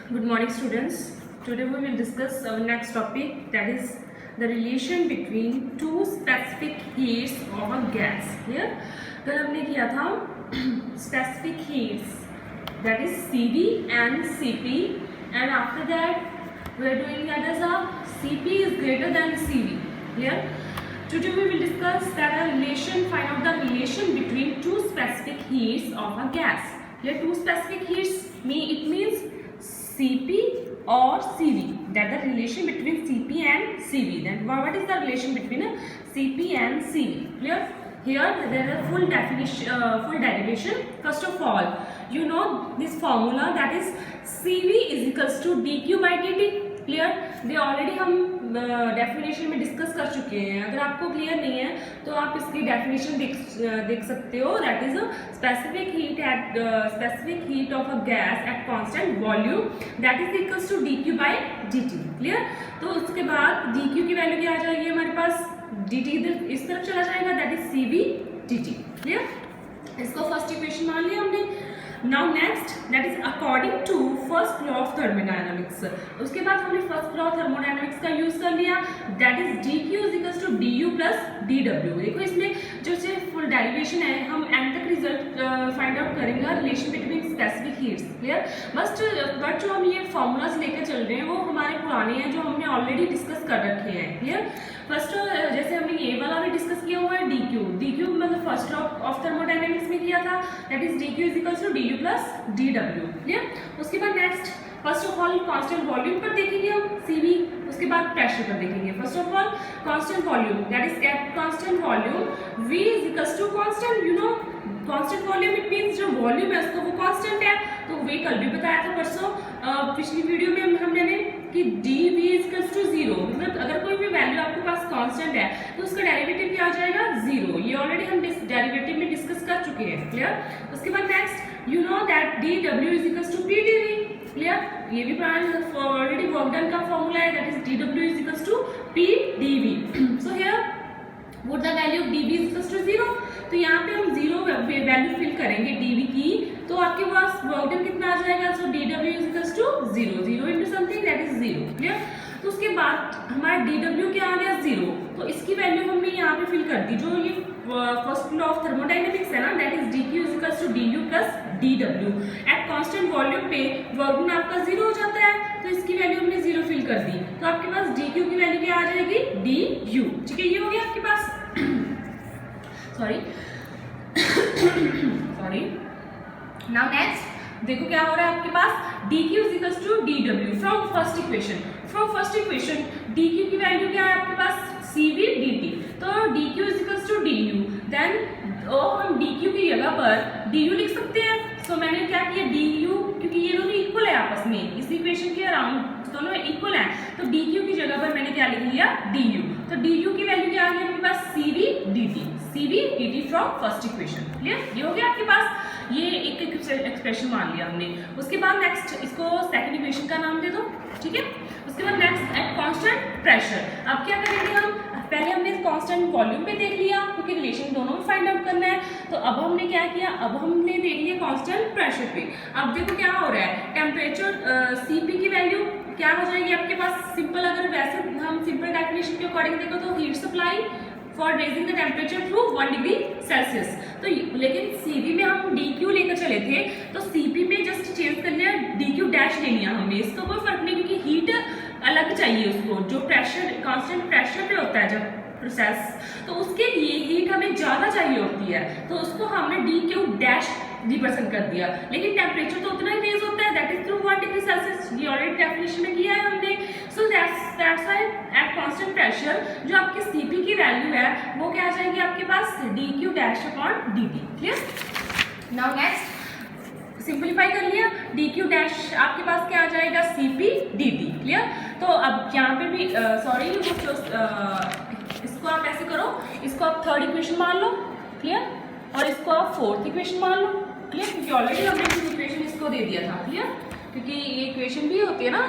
Good morning, students. Today we will discuss our next topic, that is the relation between two specific heats of a gas. Clear? कल हमने किया था specific heats, that is CV and CP, and after that we are doing that as a CP is greater than CV. Clear? Today we will discuss that a relation, find out the relation between two specific heats of a gas. Clear? Two specific heats it means CP or CV. That the relation between CP and CV. Then what is the relation between CP and CV? Clear? Here there is a full definition, full derivation. First of all, you know this formula, that is CV is equals to dQ by dt. Clear? ये already हम definition में discuss कर चुके हैं. अगर आपको clear नहीं है तो आप इसकी डेफिनेशन देख सकते हो. That is specific heat of a gas at constant volume, that is equals to dQ by dt. Clear? तो उसके बाद dQ की वैल्यू क्या आ जाएगी हमारे पास, dt इधर इस तरफ चला जाएगा, that is CV dt. Clear? इसको फर्स्ट इक्वेशन मान लिया हमने. Now next, that is according to first law of thermodynamics. उसके बाद हमने first law of thermodynamics का यूज कर लिया, that is dQ is equals to du plus dW. देखो इसमें जो फुल डेरिवेशन है, हम एंड तक रिजल्ट फाइंड आउट करेंगे relation between specific heats. Clear? But जो हम ये फॉर्मूलाज लेकर चल रहे हैं वो हमारे पुराने हैं, जो हमने ऑलरेडी डिस्कस कर रखे हैं. क्लियर? फर्स्ट जैसे हमने ये वाला भी डिस्कस किया हुआ है, dQ मतलब फर्स्ट लॉ ऑफ थर्मोडायनेमिक्स में किया था, that is dQ is equals to du plus dW. Clear? उसके बाद next first of all constant volume पर देखेंगे हम CV, उसके बाद प्रेशर पर देखेंगे. First of all constant volume, that is at constant volume V is equals to constant. You know constant volume it means जो वॉल्यूम है उसको वो कांस्टेंट है. तो वे कल भी बताया था परसों पिछली वीडियो में हमने कि dV इज इक्वल्स टू 0. मतलब अगर कोई भी वैल्यू आपके पास कांस्टेंट है तो उसका डेरिवेटिव क्या आ जाएगा, 0. ये ऑलरेडी हम डेरिवेटिव में डिस्कस कर चुके हैं. क्लियर? उसके बाद next you know that dW is equals to pdV. Clear? ये भी ऑलरेडी वर्क डन का फॉर्मूला है, that is dW is equals to pdV. So here would the value of dV is equals to 0. तो यहाँ पे हम 0 value fill करेंगे dV की, तो आपके पास वर्क डन कितना आ जाएगा. So dW is equals to 0. 0 into something, that is 0. Clear? तो उसके बाद हमारा dW क्या आ गया, 0. तो इसकी वैल्यू हमने यहाँ पे फिल कर दी. जो ये फर्स्ट लॉ ऑफ थर्मोडायनेमिक्स है ना, that is dQ is equals to du plus dW. At constant volume पे वर्क डन आपका 0 हो जाता है, तो इसकी वैल्यू हमने 0 फिल कर दी. तो आपके पास dQ की वैल्यू क्या आ जाएगी, du. ठीक है, ये हो गया आपके पास. सॉरी. नाउ नेक्स्ट देखो क्या हो रहा है आपके पास, dQ is equals to dW from first equation. dQ की वैल्यू क्या है आपके पास, CV dt. तो dQ is equals to du. Then हम dQ की जगह पर du लिख सकते हैं. सो मैंने क्या किया, du, क्योंकि ये दोनों इक्वल है आपस में, इस इक्वेशन के अराउंड दोनों इक्वल है, तो dQ की जगह पर मैंने क्या लिख लिया, du. तो du की वैल्यू क्या आ गई आपके पास, CV dt from first equation. Clear? ये हो गया आपके पास. ये एक एक्सप्रेशन मान लिया हमने. उसके बाद नेक्स्ट इसको सेकंड इक्वेशन का नाम दे दो. ठीक है? उसके बाद नेक्स्ट एट कांस्टेंट प्रेशर. अब क्या करेंगे हम, पहले हमने कांस्टेंट वॉल्यूम पे देख लिया क्योंकि रिलेशन दोनों में फाइंड आउट करना है. तो अब हमने क्या किया, अब हमने देख लिया कांस्टेंट प्रेशर पे. अब देखो क्या हो रहा है, टेम्परेचर CP की वैल्यू क्या हो जाएगी आपके पास, सिंपल अगर वैसे हम सिंपल डेफिनेशन के अकॉर्डिंग देखो तो heat supply for raising the temperature through 1 degree Celsius. तो लेकिन CV में हम dQ लेकर चले थे, तो CP में जस्ट चेंज कर लिया, dQ डैश ले लिया हमने. इसका कोई फर्क नहीं, क्योंकि हीट अलग चाहिए उसको. जो प्रेशर कांस्टेंट प्रेशर पे होता है जब प्रोसेस, तो उसके लिए हीट हमें ज़्यादा चाहिए होती है, तो उसको हमने dQ डैश रिप्रेजेंट कर दिया. लेकिन टेम्परेचर तो उतना ही रेज होता है, that is through 1 degree Celsius. ये ऑलरेडी डेफिनेशन में किया है हमने. So that's why eight constant pressure जो आपकी CP की वैल्यू है वो क्या आ जाएगी आपके पास, dQ dash upon dt. Clear? Now next simplify कर लिया, dQ डैश आपके पास क्या आ जाएगा, CP dt. क्लियर? तो अब यहाँ पे भी इसको आप ऐसे करो, इसको आप थर्ड इक्वेशन मान लो. क्लियर? और इसको आप फोर्थ इक्वेशन मान लो. क्लियर? क्योंकि ऑलरेडी हमने इक्वेशन इसको दे दिया था. क्लियर? क्योंकि ये इक्वेशन भी होती है ना,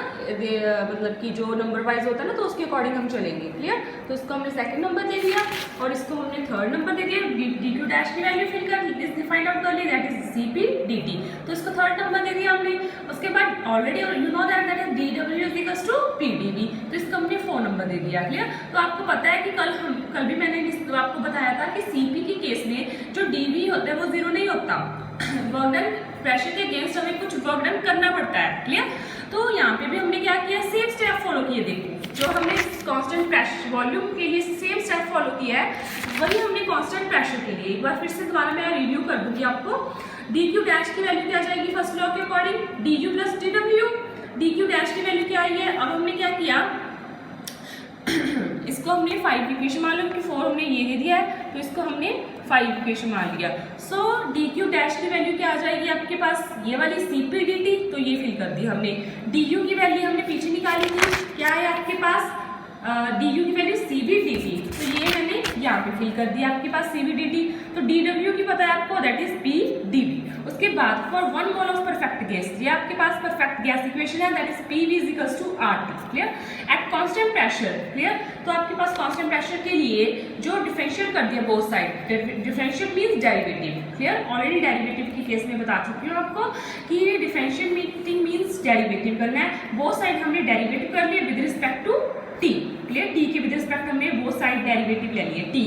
मतलब कि जो नंबर वाइज होता है ना, तो उसके अकॉर्डिंग हम चलेंगे। क्लियर? तो इसको हमने सेकंड नंबर दे दिया और इसको हमने थर्ड नंबर दे दिया। डी क्यू डैश की वैल्यू फिल कर फाइंड आउट कर ली, that is C P D T. तो इसको थर्ड नंबर दे दिया हमने। उसके बाद already you know that is D W is equals to P D V, तो इसको हमने 4 नंबर दे दिया। क्लियर? तो आपको पता है कि कल भी मैंने आपको बताया था कि सीपी के केस में जो डीवी होता है वो 0 नहीं होता। वर्क डन, प्रेशर के अगेंस्ट हमें कुछ वर्क डन करना पड़ता है। क्लियर? तो यहाँ पे भी हमने क्या किया, सेम स्टेप फॉलो किए। देखो जो हमने कांस्टेंट प्रेशर वॉल्यूम के लिए सेम स्टेप फॉलो किया है, वही हमने कांस्टेंट प्रेशर के लिए। एक बार फिर से दोबारा मैं रिव्यू कर दूंगी आपको। डी क्यू डैश की वैल्यू क्या जाएगी फर्स्ट लॉ के according, D you plus D W. D Q dash की वैल्यू क्या आई है, अब हमने क्या किया, इसको हमने 5 इक्वेशन मान लो, क्योंकि 4 हमने ये दे दिया है, तो इसको हमने 5 इक्वेशन मान लिया। सो डी क्यू डैश की वैल्यू क्या आ जाएगी आपके पास, ये वाली सी पी डी टी, तो ये फिल कर दी हमने। डी यू की वैल्यू हमने पीछे निकाली थी, क्या है आपके पास, डी यू की value C V D T, तो ये मैंने यहाँ पे फिल कर दिया आपके पास सी बी डी टी। तो डी डब्ल्यू की पता है आपको, that is P D V. उसके बाद for 1 mole of perfect gas, ये आपके पास परफेक्ट गैस इक्वेशन है, that is P V is equals to R T. Clear? At constant pressure. Clear? तो आपके पास कांस्टेंट प्रेशर के लिए जो डिफरेंशियल कर दिया both side, differential means derivative. Clear? Already derivative के केस में बता चुकी हूँ आपको कि डिफरेंशियल मीन्स डेरिवेटिव करना है। बोथ साइड हमने डेरिवेटिव कर लिया with respect to T. Clear? T के विद रिस्पेक्ट हमने बोथ साइड डेरिवेटिव ले लिए, टी।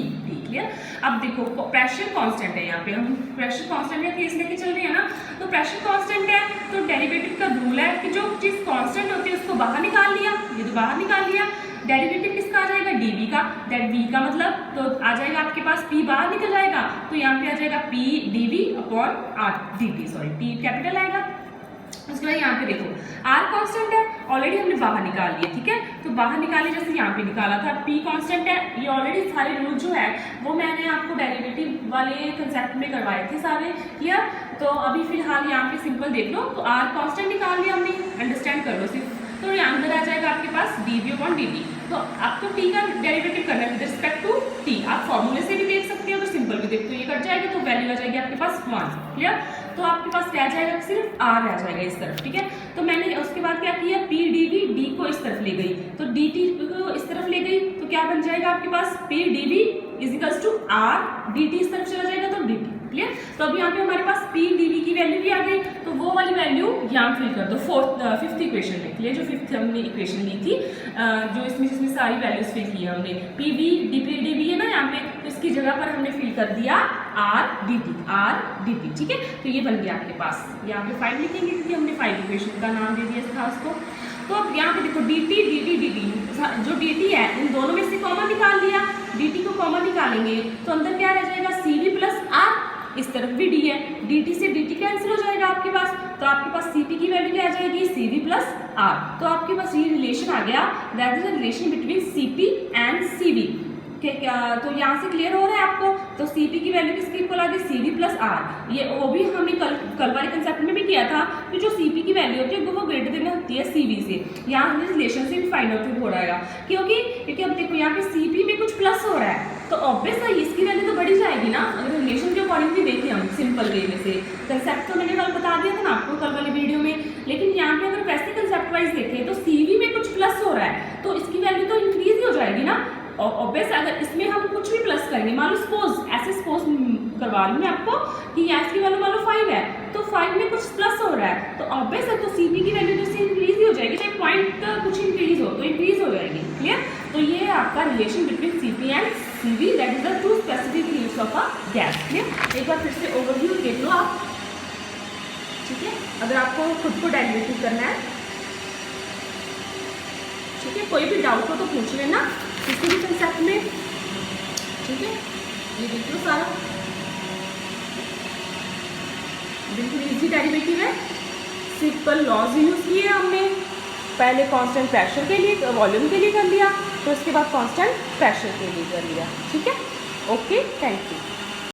क्लियर? अब देखो प्रेशर कांस्टेंट है, यहाँ पे हम प्रेशर कांस्टेंट का केस लेके चल रहे हैं ना, तो प्रेशर कांस्टेंट है तो डेरिवेटिव का रूल है कि जो चीज कांस्टेंट होती है उसको बाहर निकाल लिया, ये तो बाहर निकाल लिया। डेरिवेटिव किसका आ जाएगा, डीवी का, दैट वी का मतलब तो आ जाएगा आपके पास पी बाहर निकल जाएगा, तो यहाँ पे आ जाएगा P D V upon R D T, sorry T capital आएगा। उसके बाद यहाँ पे देखो आर कांस्टेंट है, ऑलरेडी हमने बाहर निकाल लिए। ठीक है? तो बाहर निकाले जैसे यहाँ पे निकाला था, पी कांस्टेंट है, ये ऑलरेडी सारे रूल जो है वो मैंने आपको डेरिवेटिव वाले कंसेप्ट में करवाए थे सारे। क्लियर? तो अभी फिलहाल यहाँ पे सिंपल देख लो, तो आर कांस्टेंट निकाल लिया हमने, अंडरस्टैंड कर लो सिर्फ। तो यहाँ अंदर आ जाएगा आपके पास D V upon D T. तो आपको टी का डेरिवेटिव करना है विद रिस्पेक्ट टू टी, आप फॉर्मूले से भी देख सकते हो, तो सिंपल भी देखते हो, ये कट जाएगा तो वैल्यू आ जाएगी आपके पास 1। क्लियर? तो आपके पास क्या जाएगा, सिर्फ आर रह जाएगा इस तरफ। ठीक है? तो मैंने उसके बाद क्या किया, पी डी वी, डी को इस तरफ ले गई, तो डी टी को इस तरफ ले गई, तो क्या बन जाएगा आपके पास, P D V is equals to R D T, इस तरफ चला जाएगा तो डी टी। क्लियर? तो अब यहाँ पे हमारे पास पी डी वी की वैल्यू भी आ गई, तो वो वाली वैल्यू यहाँ फिल कर दो फिफ्थ इक्वेशन में। क्लियर? जो फिफ्थ हमने इक्वेशन ली थी, जो जिसमें सारी वैल्यूज फिल की है हमने, P V D P D V है ना यहाँ पे, तो इसकी जगह पर हमने फिल कर दिया are D T, are D T. ठीक है? तो ये बन गया आपके पास, यहाँ पे 5 लिखेंगे क्योंकि हमने 5 इक्वेशन का नाम दे दिया था उसको। तो अब यहाँ पे देखो D T D T D T, जो डी टी है इन दोनों में से कॉमन निकाल लिया, डी टी को कॉमन निकालेंगे तो अंदर क्या रह जाएगा, सी वी प्लस आर, इस तरफ भी डी है, डी टी से डी टी कैंसिल हो जाएगा आपके पास, तो आपके पास सी पी की वैल्यू क्या आ जाएगी, सी वी प्लस आर। तो आपके पास ये रिलेशन आ गया, that is the relation between C P and C V. तो यहाँ से क्लियर हो रहा है आपको, तो Cp की वैल्यू किसके इक्वल आ गई, Cv प्लस आर। ये वो भी हमने कल वाले कंसेप्ट में भी किया था कि जो Cp की वैल्यू होती है वो ग्रेटर देन होती है Cv से। यहाँ हमें रिलेशन से भी फाइंड आउट हो रहा है, क्योंकि अब देखो यहाँ पे Cp में कुछ प्लस हो रहा है, तो ऑब्वियस है इसकी वैल्यू तो बढ़ी जाएगी ना, अगर रिलेशन के अकॉर्डिंग भी देखें हम सिंपल वे में से। कंसेप्ट तो मैंने कल बता दिया था ना आपको कल वाली वीडियो में, लेकिन यहाँ पे अगर वैसे कंसेप्ट वाइज देखें तो Cv में कुछ प्लस हो रहा है तो इसकी वैल्यू तो इंक्रीज ही हो जाएगी ना। ऑब्वियस अगर इसमें हम कुछ भी प्लस करेंगे, मान लो सपोज करवा रही मैं आपको कि यहाँ की वैल्यू मान लो 5 है, तो 5 में कुछ प्लस हो रहा है तो ऑब्वियस है तो Cp की वैल्यू जैसे इंक्रीज ही हो जाएगी, चाहे पॉइंट कुछ इंक्रीज हो तो इंक्रीज हो जाएगी। क्लियर? तो ये है आपका relation between Cp and Cv, that is the two specific heats of a gas. Clear? एक बार फिर से ओवरव्यू देख लो आप। ठीक है? अगर आपको खुद को डेरिवेटिव करना है, ठीक है, कोई भी डाउट हो तो पूछ लेना किसी भी कंसेप्ट में। ठीक है? ये देख लो सारा बिल्कुल इजी डेरिवेटिव है, सिंपल लॉज यूज किए हमने। पहले कांस्टेंट प्रेशर के लिए वॉल्यूम के लिए कर लिया, तो इसके बाद कांस्टेंट प्रेशर के लिए कर लिया। ठीक है? Okay, thank you.